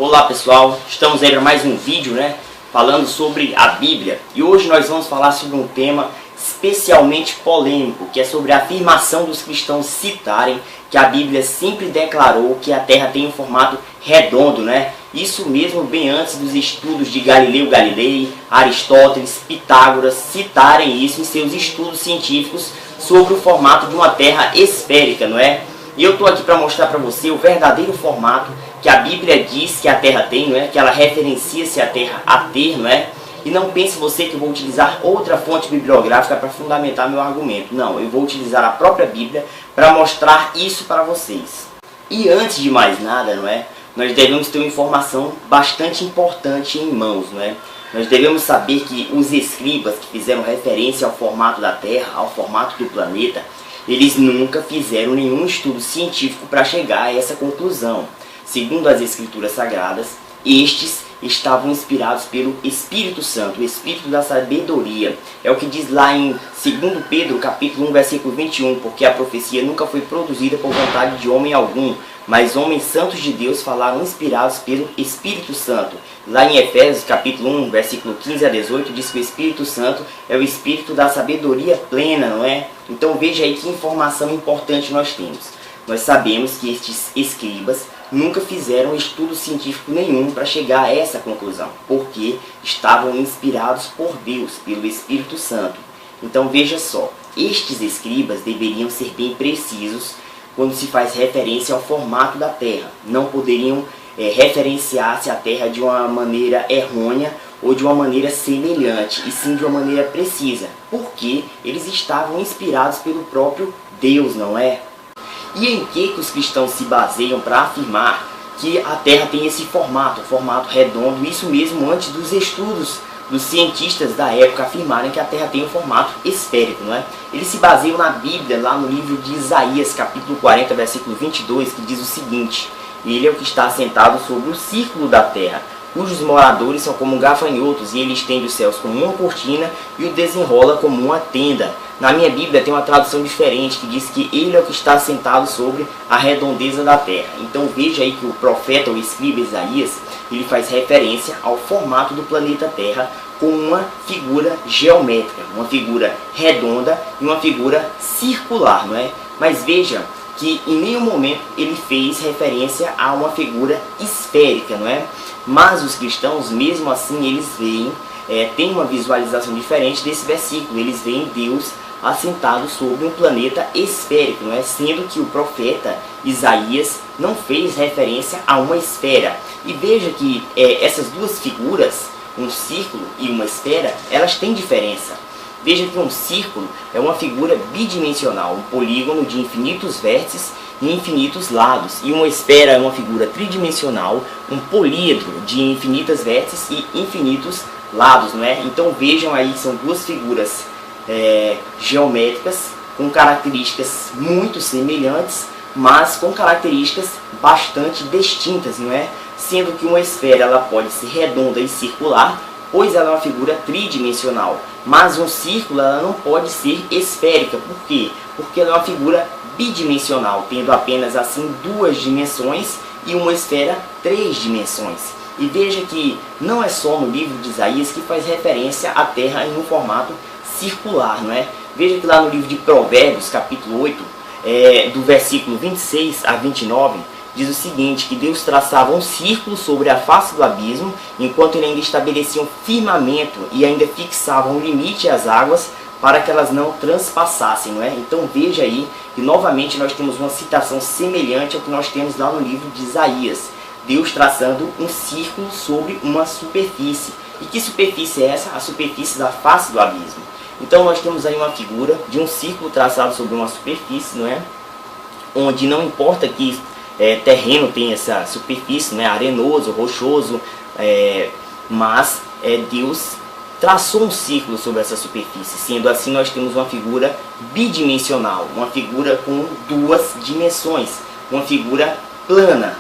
Olá pessoal, estamos aí para mais um vídeo, falando sobre a Bíblia. E hoje nós vamos falar sobre um tema especialmente polêmico, que é sobre a afirmação dos cristãos citarem que a Bíblia sempre declarou que a Terra tem um formato redondo, Isso mesmo bem antes dos estudos de Galileu Galilei, Aristóteles, Pitágoras citarem isso em seus estudos científicos sobre o formato de uma Terra esférica, E eu estou aqui para mostrar para você o verdadeiro formato que a Bíblia diz que a Terra tem, que ela referencia-se a Terra a ter, E não pense você que eu vou utilizar outra fonte bibliográfica para fundamentar meu argumento. Não, eu vou utilizar a própria Bíblia para mostrar isso para vocês. E antes de mais nada, nós devemos ter uma informação bastante importante em mãos, Nós devemos saber que os escribas que fizeram referência ao formato da Terra, ao formato do planeta, eles nunca fizeram nenhum estudo científico para chegar a essa conclusão. Segundo as Escrituras Sagradas, estes estavam inspirados pelo Espírito Santo, o Espírito da sabedoria. É o que diz lá em 2 Pedro, capítulo 1, versículo 21, porque a profecia nunca foi produzida por vontade de homem algum, mas homens santos de Deus falaram inspirados pelo Espírito Santo. Lá em Efésios, capítulo 1, versículo 15 a 18, diz que o Espírito Santo é o Espírito da sabedoria plena, Então veja aí que informação importante nós temos. Nós sabemos que estes escribas nunca fizeram estudo científico nenhum para chegar a essa conclusão, porque estavam inspirados por Deus, pelo Espírito Santo. Então veja só, estes escribas deveriam ser bem precisos quando se faz referência ao formato da Terra. Não poderiam referenciar-se à Terra de uma maneira errônea ou de uma maneira semelhante, e sim de uma maneira precisa, porque eles estavam inspirados pelo próprio Deus, E em que os cristãos se baseiam para afirmar que a Terra tem esse formato redondo, isso mesmo antes dos estudos dos cientistas da época afirmarem que a Terra tem um formato esférico, Eles se baseiam na Bíblia, lá no livro de Isaías, capítulo 40, versículo 22, que diz o seguinte: Ele é o que está assentado sobre o círculo da terra, cujos moradores são como gafanhotos, e ele estende os céus como uma cortina e o desenrola como uma tenda. Na minha Bíblia tem uma tradução diferente que diz que ele é o que está assentado sobre a redondeza da terra. Então veja aí que o profeta, o escriba Isaías, ele faz referência ao formato do planeta Terra com uma figura geométrica, uma figura redonda e uma figura circular, Mas veja que em nenhum momento ele fez referência a uma figura esférica, Mas os cristãos, mesmo assim, eles veem, têm uma visualização diferente desse versículo. Eles veem Deus assentado sobre um planeta esférico, Sendo que o profeta Isaías não fez referência a uma esfera. E veja que essas duas figuras, um círculo e uma esfera, elas têm diferença. Veja que um círculo é uma figura bidimensional, um polígono de infinitos vértices e infinitos lados. E uma esfera é uma figura tridimensional, um políedro de infinitas vértices e infinitos lados, Então vejam aí, são duas figuras geométricas com características muito semelhantes, mas com características bastante distintas, Sendo que uma esfera ela pode ser redonda e circular, pois ela é uma figura tridimensional. Mas um círculo ela não pode ser esférica. Por quê? Porque ela é uma figura bidimensional, tendo apenas assim duas dimensões, e uma esfera três dimensões. E veja que não é só no livro de Isaías que faz referência à Terra em um formato circular, Veja que lá no livro de Provérbios, capítulo 8, do versículo 26 a 29, diz o seguinte, que Deus traçava um círculo sobre a face do abismo, enquanto ele ainda estabelecia um firmamento e ainda fixava um limite às águas para que elas não transpassassem, Então veja aí que novamente nós temos uma citação semelhante ao que nós temos lá no livro de Isaías. Deus traçando um círculo sobre uma superfície. E que superfície é essa? A superfície da face do abismo. Então nós temos aí uma figura de um círculo traçado sobre uma superfície, Onde não importa que terreno tem essa superfície, arenoso, rochoso, mas Deus traçou um círculo sobre essa superfície. Sendo assim, nós temos uma figura bidimensional, uma figura com duas dimensões, uma figura plana,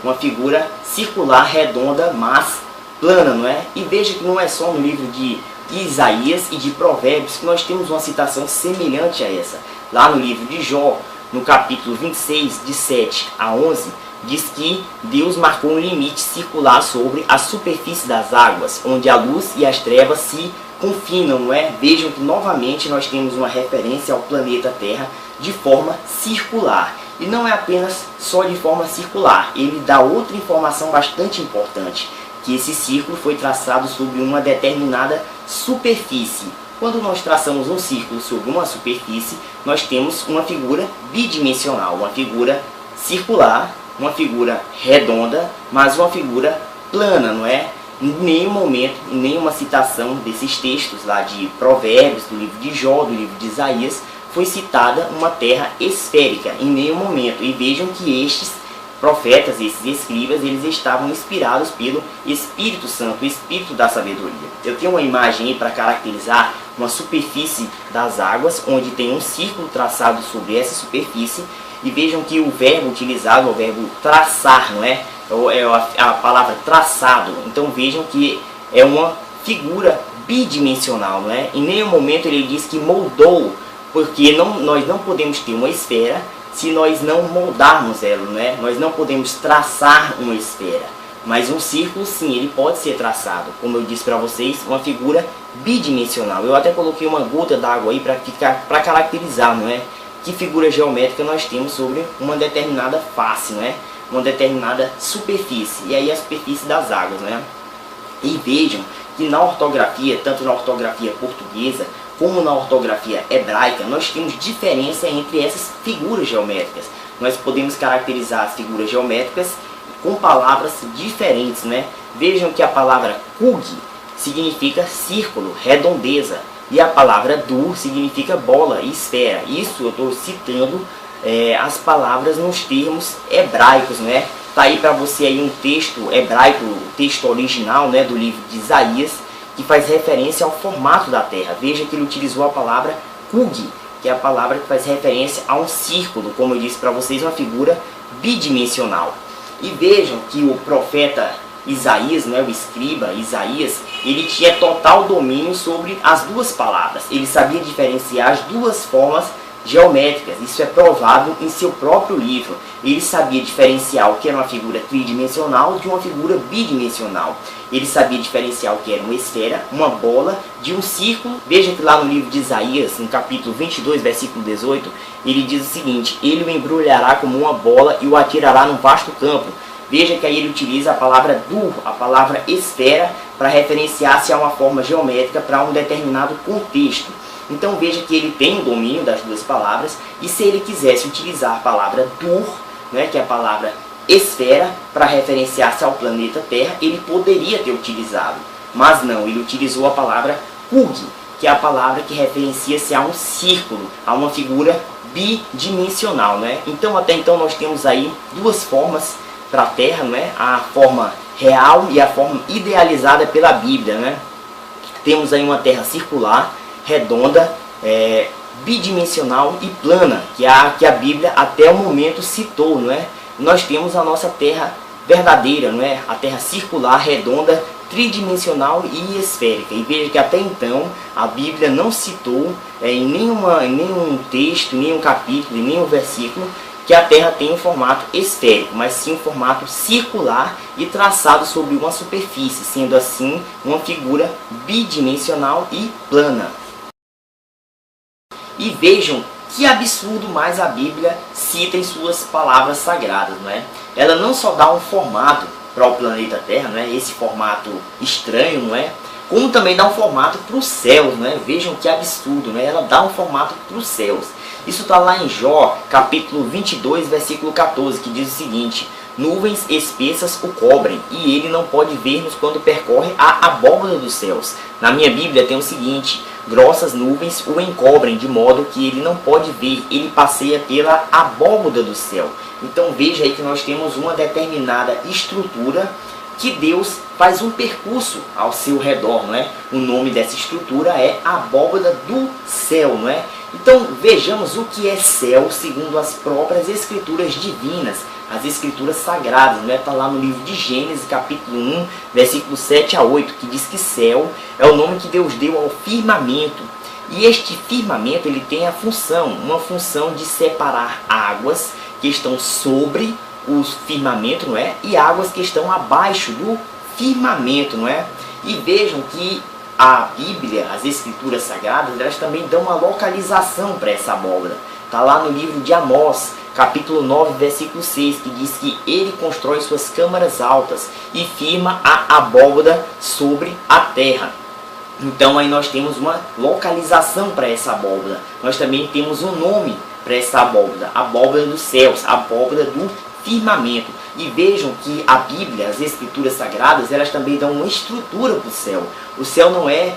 Uma figura circular, redonda, mas plana, E veja que não é só no livro de Isaías e de Provérbios que nós temos uma citação semelhante a essa. Lá no livro de Jó, no capítulo 26, de 7 a 11, diz que Deus marcou um limite circular sobre a superfície das águas, onde a luz e as trevas se confinam, não é? Vejam que novamente nós temos uma referência ao planeta Terra de forma circular. E não é apenas só de forma circular, ele dá outra informação bastante importante, que esse círculo foi traçado sobre uma determinada superfície. Quando nós traçamos um círculo sobre uma superfície, nós temos uma figura bidimensional, uma figura circular, uma figura redonda, mas uma figura plana, não é? Em nenhum momento, em nenhuma citação desses textos lá de Provérbios, do livro de Jó, do livro de Isaías, foi citada uma terra esférica, em nenhum momento. E vejam que estes profetas, esses escribas, eles estavam inspirados pelo Espírito Santo, o Espírito da sabedoria. Eu tenho uma imagem aí para caracterizar uma superfície das águas, onde tem um círculo traçado sobre essa superfície, e vejam que o verbo utilizado é o verbo traçar, não é? É a palavra traçado. Então vejam que é uma figura bidimensional, não é? Em nenhum momento ele diz que moldou, porque nós não podemos ter uma esfera se nós não moldarmos ela, não é? Nós não podemos traçar uma esfera, mas um círculo sim, ele pode ser traçado, como eu disse para vocês, uma figura bidimensional. Eu até coloquei uma gota d'água aí para caracterizar, não é? Que figura geométrica nós temos sobre uma determinada face, não é? Uma determinada superfície, e aí a superfície das águas, né? E vejam que na ortografia, tanto na ortografia portuguesa como na ortografia hebraica, nós temos diferença entre essas figuras geométricas. Nós podemos caracterizar as figuras geométricas com palavras diferentes, né? Vejam que a palavra kug significa círculo, redondeza, e a palavra dur significa bola e esfera. Isso eu estou citando as palavras nos termos hebraicos, né? Tá aí para você aí um texto hebraico, o texto original, né, do livro de Isaías, que faz referência ao formato da terra. Veja que ele utilizou a palavra kug, que é a palavra que faz referência a um círculo, como eu disse para vocês, uma figura bidimensional. E vejam que o profeta Isaías, né, o escriba Isaías, ele tinha total domínio sobre as duas palavras. Ele sabia diferenciar as duas formas geométricas. Isso é provado em seu próprio livro. Ele sabia diferenciar o que era uma figura tridimensional de uma figura bidimensional. Ele sabia diferenciar o que era uma esfera, uma bola, de um círculo. Veja que lá no livro de Isaías, no capítulo 22, versículo 18, ele diz o seguinte: ele o embrulhará como uma bola e o atirará num vasto campo. Veja que aí ele utiliza a palavra dur, a palavra esfera, para referenciar-se a uma forma geométrica para um determinado contexto. Então veja que ele tem o domínio das duas palavras, e se ele quisesse utilizar a palavra dur, né, que é a palavra esfera, para referenciar-se ao planeta Terra, ele poderia ter utilizado. Mas não, ele utilizou a palavra kug, que é a palavra que referencia-se a um círculo, a uma figura bidimensional, né? Então até então nós temos aí duas formas para a Terra, né? A forma real e a forma idealizada pela Bíblia, né? Temos aí uma Terra circular, redonda, bidimensional e plana, que a Bíblia até o momento citou, não é? Nós temos a nossa Terra verdadeira, não é? A Terra circular, redonda, tridimensional e esférica. E veja que até então a Bíblia não citou em nenhum texto, nenhum capítulo, nenhum versículo que a Terra tem um formato esférico, mas sim um formato circular e traçado sobre uma superfície, sendo assim uma figura bidimensional e plana. E vejam que absurdo mais a Bíblia cita em suas palavras sagradas, não é? Ela não só dá um formato para o planeta Terra, não é? Esse formato estranho, não é? Como também dá um formato para os céus, não é? Vejam que absurdo, não é? Ela dá um formato para os céus. Isso está lá em Jó, capítulo 22, versículo 14, que diz o seguinte: nuvens espessas o cobrem, e ele não pode ver-nos quando percorre a abóbada dos céus. Na minha Bíblia tem o seguinte: grossas nuvens o encobrem, de modo que ele não pode ver, ele passeia pela abóbada do céu. Então veja aí que nós temos uma determinada estrutura que Deus faz um percurso ao seu redor, não é? O nome dessa estrutura é abóbada do céu, não é? Então vejamos o que é céu segundo as próprias escrituras divinas, as escrituras sagradas, não é? Está lá no livro de Gênesis, capítulo 1, versículo 7 a 8, que diz que céu é o nome que Deus deu ao firmamento, E este firmamento ele tem uma função de separar águas que estão sobre o firmamento, não é? E águas que estão abaixo do firmamento, não é? E vejam que a Bíblia, as Escrituras Sagradas, elas também dão uma localização para essa abóbora. Está lá no livro de Amós, capítulo 9, versículo 6, que diz que ele constrói suas câmaras altas e firma a abóbora sobre a terra. Então aí nós temos uma localização para essa abóbora. Nós também temos um nome para essa abóbora, abóbora dos céus, abóbora do firmamento. E vejam que a Bíblia, as Escrituras Sagradas, elas também dão uma estrutura para o céu. O céu não é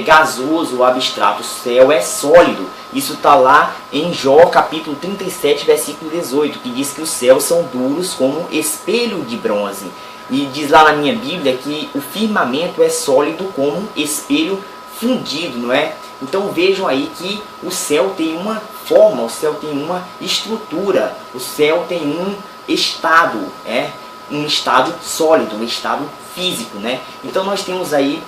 gasoso ou abstrato, o céu é sólido. Isso está lá em Jó capítulo 37, versículo 18, que diz que os céus são duros como espelho de bronze. E diz lá na minha Bíblia que o firmamento é sólido como espelho fundido, não é? Então vejam aí que o céu tem uma forma, o céu tem uma estrutura, o céu tem um estado, um estado sólido, um estado físico, né? Então nós temos aí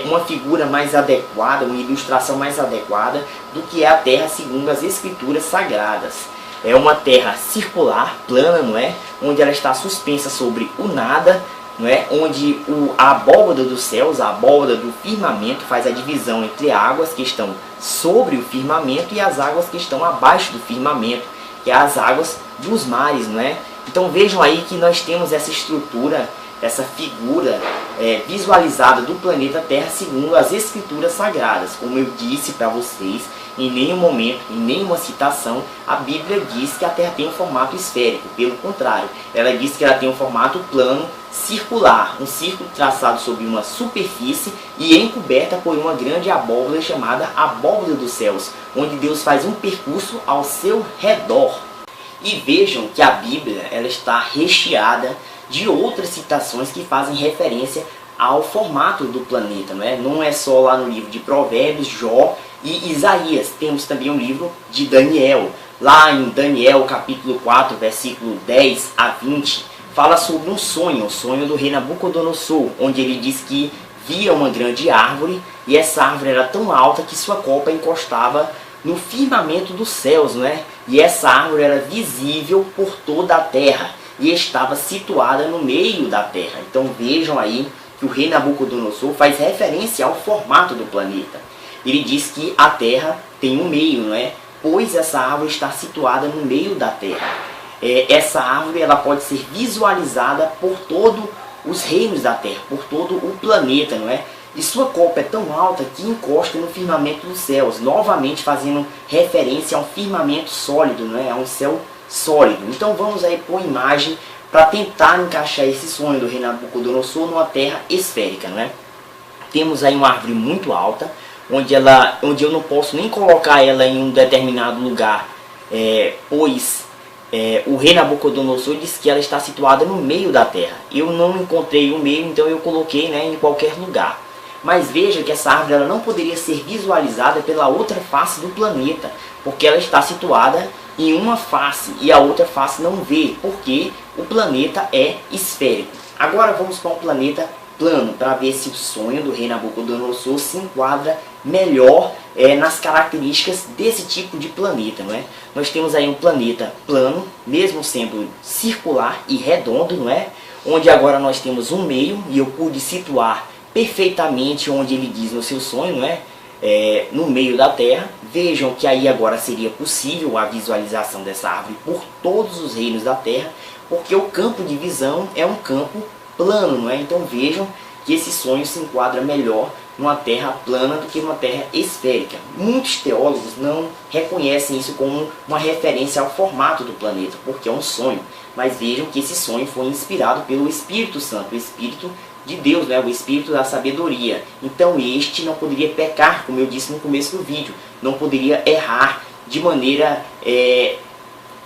uma figura mais adequada, uma ilustração mais adequada do que é a terra segundo as Escrituras Sagradas. É uma terra circular, plana, não é? Onde ela está suspensa sobre o nada, não é? Onde a abóbada dos céus, a abóbada do firmamento, faz a divisão entre águas que estão sobre o firmamento e as águas que estão abaixo do firmamento, que é as águas dos mares, não é? Então vejam aí que nós temos essa estrutura, essa figura visualizada do planeta Terra segundo as Escrituras Sagradas. Como eu disse para vocês, em nenhum momento, em nenhuma citação, a Bíblia diz que a Terra tem um formato esférico. Pelo contrário, ela diz que ela tem um formato plano, circular, um círculo traçado sobre uma superfície e encoberta por uma grande abóbora chamada abóbora dos céus, onde Deus faz um percurso ao seu redor. E vejam que a Bíblia ela está recheada de outras citações que fazem referência ao formato do planeta, não é? Não é só lá no livro de Provérbios, Jó e Isaías. Temos também um livro de Daniel. Lá em Daniel capítulo 4, versículo 10 a 20, fala sobre um sonho, o sonho do rei Nabucodonosor, onde ele diz que via uma grande árvore e essa árvore era tão alta que sua copa encostava no firmamento dos céus, não é? E essa árvore era visível por toda a terra e estava situada no meio da terra. Então vejam aí que o rei Nabucodonosor faz referência ao formato do planeta. Ele diz que a terra tem um meio, não é? Pois essa árvore está situada no meio da terra. Essa árvore ela pode ser visualizada por todos os reinos da terra, por todo o planeta, não é? E sua copa é tão alta que encosta no firmamento dos céus, novamente fazendo referência a um firmamento sólido, não é? A um céu sólido. Então vamos aí pôr imagem para tentar encaixar esse sonho do rei Nabucodonosor numa terra esférica, não é? Temos aí uma árvore muito alta, onde eu não posso nem colocar ela em um determinado lugar, pois o rei Nabucodonosor disse que ela está situada no meio da terra. Eu não encontrei o meio, então eu coloquei, né, em qualquer lugar. Mas veja que essa árvore ela não poderia ser visualizada pela outra face do planeta, porque ela está situada em uma face e a outra face não vê, porque o planeta é esférico. Agora vamos para um planeta plano, para ver se o sonho do rei Nabucodonosor se enquadra melhor nas características desse tipo de planeta, não é? Nós temos aí um planeta plano, mesmo sendo circular e redondo, não é? Onde agora nós temos um meio, e eu pude situar perfeitamente onde ele diz no seu sonho, não é? No meio da terra. Vejam que aí agora seria possível a visualização dessa árvore por todos os reinos da terra, porque o campo de visão é um campo plano, não é? Então vejam que esse sonho se enquadra melhor numa terra plana do que numa terra esférica. Muitos teólogos não reconhecem isso como uma referência ao formato do planeta, porque é um sonho. Mas vejam que esse sonho foi inspirado pelo Espírito Santo, o Espírito de Deus, né? O Espírito da sabedoria. Então este não poderia pecar, como eu disse no começo do vídeo, não poderia errar de maneira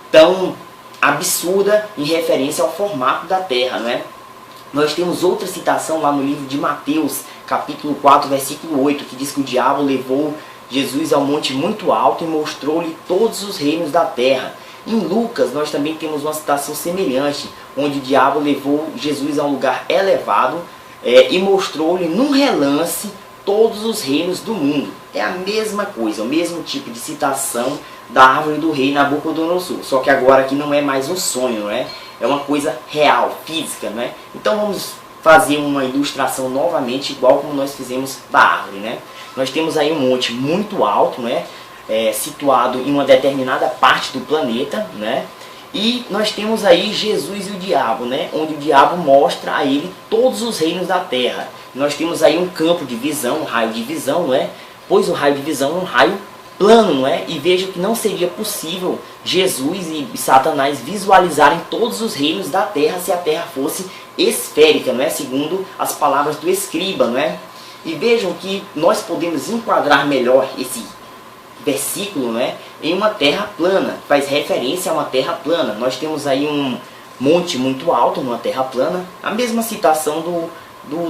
tão absurda em referência ao formato da terra, não é? Nós temos outra citação lá no livro de Mateus, capítulo 4, versículo 8, que diz que o diabo levou Jesus ao monte muito alto e mostrou-lhe todos os reinos da terra. Em Lucas, nós também temos uma citação semelhante, onde o diabo levou Jesus a um lugar elevado e mostrou-lhe num relance todos os reinos do mundo. É a mesma coisa, o mesmo tipo de citação da árvore do rei Nabucodonosor. Só que agora aqui não é mais um sonho, né? É uma coisa real, física, né? Então vamos fazer uma ilustração novamente, igual como nós fizemos da árvore, né? Nós temos aí um monte muito alto, né? Situado em uma determinada parte do planeta, né? E nós temos aí Jesus e o diabo, né? Onde o diabo mostra a ele todos os reinos da terra. Nós temos aí um campo de visão, um raio de visão, não é? Pois o raio de visão é um raio plano, não é? E veja que não seria possível Jesus e Satanás visualizarem todos os reinos da terra se a terra fosse esférica, não é? Segundo as palavras do escriba, não é? E vejam que nós podemos enquadrar melhor esse versículo, né, em uma terra plana, faz referência a uma terra plana. Nós temos aí um monte muito alto numa terra plana, a mesma citação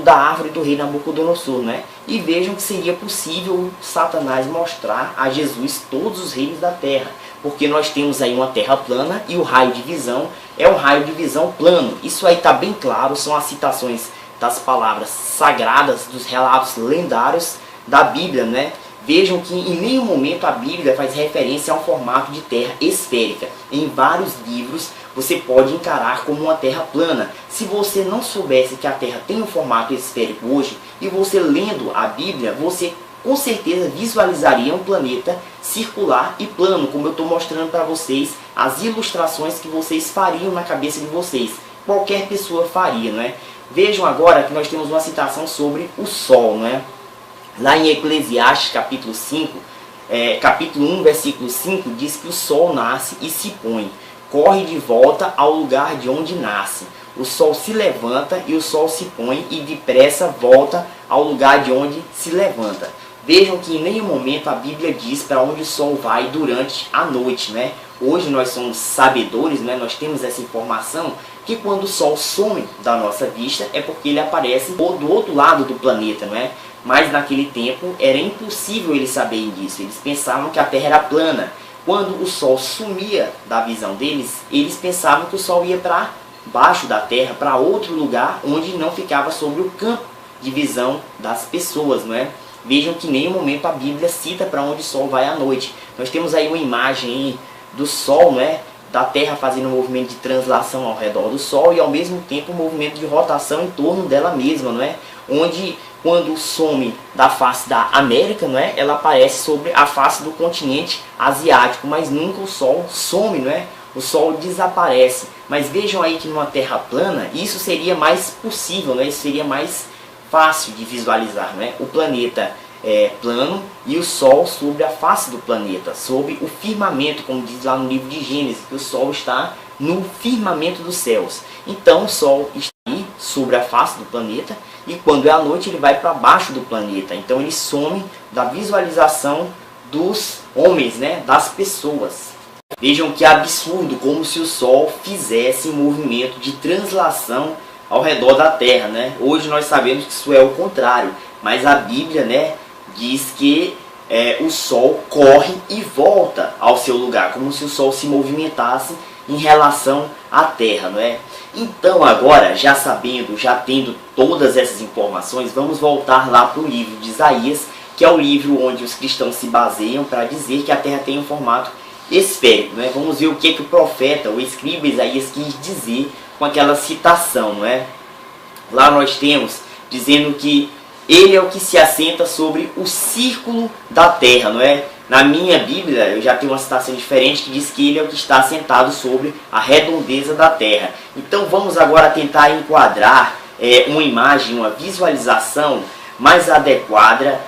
da árvore do rei Nabucodonosor, né? E vejam que seria possível Satanás mostrar a Jesus todos os reinos da terra, porque nós temos aí uma terra plana e o raio de visão é um raio de visão plano. Isso aí está bem claro, são as citações das palavras sagradas, dos relatos lendários da Bíblia, né? Vejam que em nenhum momento a Bíblia faz referência a um formato de terra esférica. Em vários livros você pode encarar como uma terra plana. Se você não soubesse que a terra tem um formato esférico hoje, e você lendo a Bíblia, você com certeza visualizaria um planeta circular e plano, como eu estou mostrando para vocês, as ilustrações que vocês fariam na cabeça de vocês. Qualquer pessoa faria, não é? Vejam agora que nós temos uma citação sobre o Sol, não é? Lá em Eclesiastes capítulo 5, capítulo 1, versículo 5, diz que o sol nasce e se põe, corre de volta ao lugar de onde nasce. O sol se levanta e o sol se põe e depressa volta ao lugar de onde se levanta. Vejam que em nenhum momento a Bíblia diz para onde o sol vai durante a noite, né? Hoje nós somos sabedores, né? Nós temos essa informação que quando o sol some da nossa vista é porque ele aparece do outro lado do planeta, não é? Mas naquele tempo era impossível eles saberem disso. Eles pensavam que a Terra era plana. Quando o Sol sumia da visão deles, eles pensavam que o Sol ia para baixo da Terra, para outro lugar onde não ficava sobre o campo de visão das pessoas, não é? Vejam que em nenhum momento a Bíblia cita para onde o Sol vai à noite. Nós temos aí uma imagem do Sol, não é? Da Terra fazendo um movimento de translação ao redor do Sol e ao mesmo tempo um movimento de rotação em torno dela mesma, não é? Onde quando some da face da América, não é? Ela aparece sobre a face do continente asiático, mas nunca o Sol some, não é? O Sol desaparece. Mas vejam aí que numa Terra plana, isso seria mais possível, né? Isso seria mais fácil de visualizar, né? O planeta é plano e o Sol sobre a face do planeta, sobre o firmamento, como diz lá no livro de Gênesis, que o Sol está no firmamento dos céus. Então o Sol está aí sobre a face do planeta e quando é a noite ele vai para baixo do planeta. Então ele some da visualização dos homens, né? Das pessoas. Vejam que absurdo, como se o Sol fizesse um movimento de translação ao redor da Terra, né? Hoje nós sabemos que isso é o contrário, mas a Bíblia, né, diz que o Sol corre e volta ao seu lugar, como se o Sol se movimentasse em relação à Terra, não é? Então agora, já sabendo, já tendo todas essas informações, vamos voltar lá para o livro de Isaías, que é o livro onde os cristãos se baseiam para dizer que a Terra tem um formato esférico, não é? Vamos ver o que o profeta, o escriba Isaías quis dizer com aquela citação, não é? Lá nós temos dizendo que ele é o que se assenta sobre o círculo da terra, não é? Na minha Bíblia, eu já tenho uma citação diferente que diz que ele é o que está assentado sobre a redondeza da terra. Então vamos agora tentar enquadrar uma imagem, uma visualização mais adequada,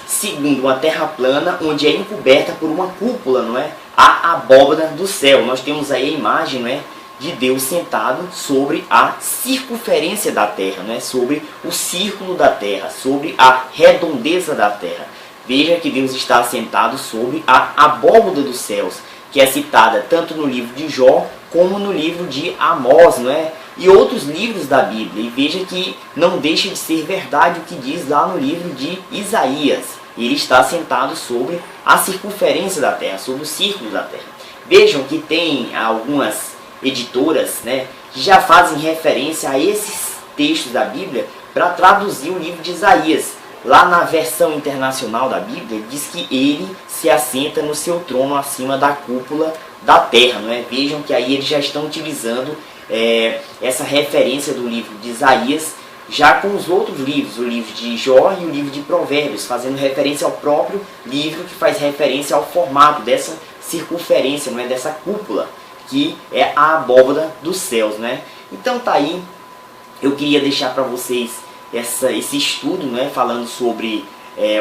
segundo uma terra plana, onde é encoberta por uma cúpula, não é? A abóbada do céu. Nós temos aí a imagem, não é? De Deus sentado sobre a circunferência da terra, né? Sobre o círculo da terra, sobre a redondeza da terra. Veja que Deus está assentado sobre a abóbada dos céus, que é citada tanto no livro de Jó como no livro de Amós, não é? E outros livros da Bíblia. E veja que não deixa de ser verdade o que diz lá no livro de Isaías. Ele está sentado sobre a circunferência da terra, sobre o círculo da terra. Vejam que tem algumas editoras, né, que já fazem referência a esses textos da Bíblia para traduzir o livro de Isaías. Lá na versão internacional da Bíblia, diz que ele se assenta no seu trono acima da cúpula da terra, não é? Vejam que aí eles já estão utilizando essa referência do livro de Isaías, já com os outros livros, o livro de Jó e o livro de Provérbios, fazendo referência ao próprio livro que faz referência ao formato dessa circunferência, não é? Dessa cúpula, que é a abóbada dos céus, né? Então tá aí, eu queria deixar para vocês esse estudo, né? Falando sobre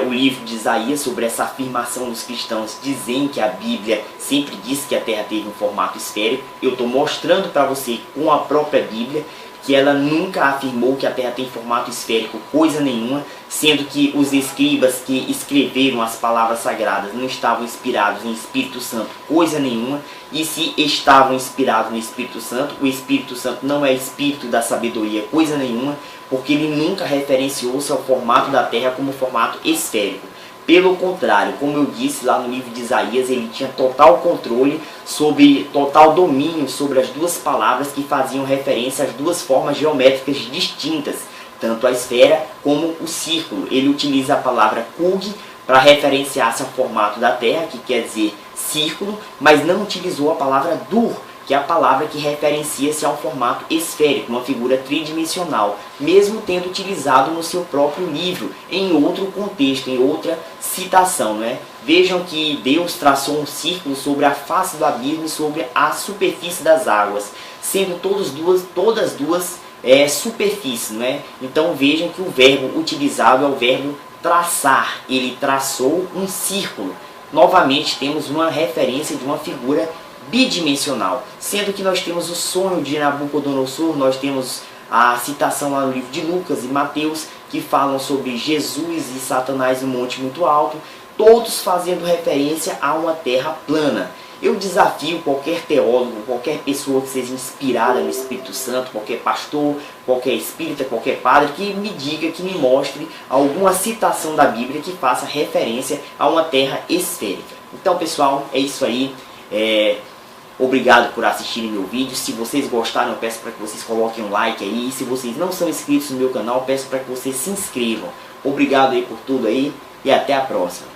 o livro de Isaías, sobre essa afirmação dos cristãos dizem que a Bíblia sempre diz que a Terra teve um formato esférico. Eu estou mostrando para você com a própria Bíblia que ela nunca afirmou que a Terra tem formato esférico, coisa nenhuma, sendo que os escribas que escreveram as palavras sagradas não estavam inspirados em Espírito Santo, coisa nenhuma, e se estavam inspirados no Espírito Santo, o Espírito Santo não é espírito da sabedoria, coisa nenhuma, porque ele nunca referenciou-se ao formato da Terra como formato esférico. Pelo contrário, como eu disse lá no livro de Isaías, ele tinha total controle total domínio sobre as duas palavras que faziam referência às duas formas geométricas distintas, tanto a esfera como o círculo. Ele utiliza a palavra kug para referenciar-se ao formato da Terra, que quer dizer círculo, mas não utilizou a palavra dur, que é a palavra que referencia-se ao formato esférico, uma figura tridimensional, mesmo tendo utilizado no seu próprio livro, em outro contexto, em outra citação, né? Vejam que Deus traçou um círculo sobre a face do abismo e sobre a superfície das águas, sendo todas duas superfícies, né? Então vejam que o verbo utilizado é o verbo traçar, ele traçou um círculo. Novamente temos uma referência de uma figura bidimensional, sendo que nós temos o sonho de Nabucodonosor, nós temos a citação lá no livro de Lucas e Mateus, que falam sobre Jesus e Satanás no monte muito alto, todos fazendo referência a uma terra plana. Eu desafio qualquer teólogo, qualquer pessoa que seja inspirada no Espírito Santo, qualquer pastor, qualquer espírita, qualquer padre, que me diga, que me mostre alguma citação da Bíblia que faça referência a uma terra esférica. Então, pessoal, é isso aí. Obrigado por assistirem meu vídeo. Se vocês gostaram, eu peço para que vocês coloquem um like aí. E se vocês não são inscritos no meu canal, eu peço para que vocês se inscrevam. Obrigado aí por tudo aí e até a próxima.